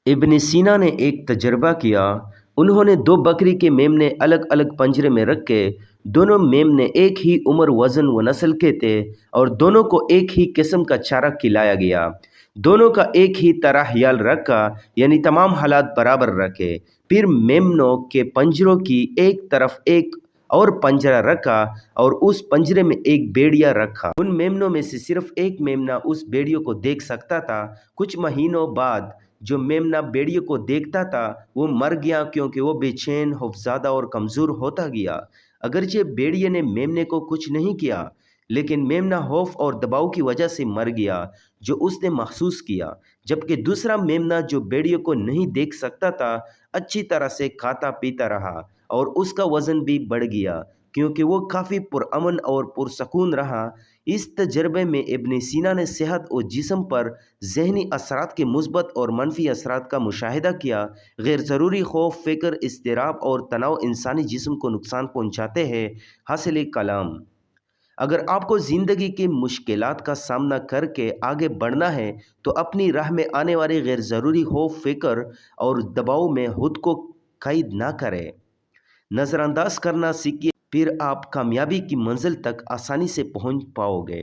इब्न सीना ने एक तजर्बा किया। उन्होंने दो बकरी के मेमने अलग अलग पंजरे में रख के, दोनों मेमने एक ही उम्र वज़न व नस्ल के थे और दोनों को एक ही किस्म का चारा खिलाया गया। दोनों का एक ही तरह ख्याल रखा, यानी तमाम हालात बराबर रखे। फिर मेमनों के पंजरों की एक तरफ एक और पंजरा रखा और उस पंजरे में एक भेड़िया रखा। उन मेमनों में से सिर्फ एक मेमना उस भेड़ियों को देख सकता था। कुछ महीनों बाद जो मेमना भेड़ियों को देखता था वो मर गया, क्योंकि वो बेचैन, खौफज़दा और कमज़ोर होता गया। अगरचे भेड़िए ने मेमने को कुछ नहीं किया, लेकिन मेमना खौफ और दबाव की वजह से मर गया जो उसने महसूस किया। जबकि दूसरा मेमना जो भेड़ियों को नहीं देख सकता था, अच्छी तरह से खाता पीता रहा और उसका वज़न भी बढ़ गया, क्योंकि वो काफ़ी पुरअमन और पुरसकून रहा। इस तजर्बे में इब्न सीना ने सेहत और जिस्म पर ज़हनी असरात के मुस्बत और मनफी असरात का मुशाहिदा किया। गैर ज़रूरी खौफ, फ़िक्र, इज़्तिराब और तनाव इंसानी जिस्म को नुकसान पहुँचाते हैं। हासिल कलाम, अगर आपको ज़िंदगी की मुश्किलात का सामना करके आगे बढ़ना है तो अपनी राह में आने वाले गैर ज़रूरी खौफ, फ़िक्र और दबाव में खुद को कैद ना करें। नज़रअंदाज करना सीखिए, फिर आप कामयाबी की मंजिल तक आसानी से पहुंच पाओगे।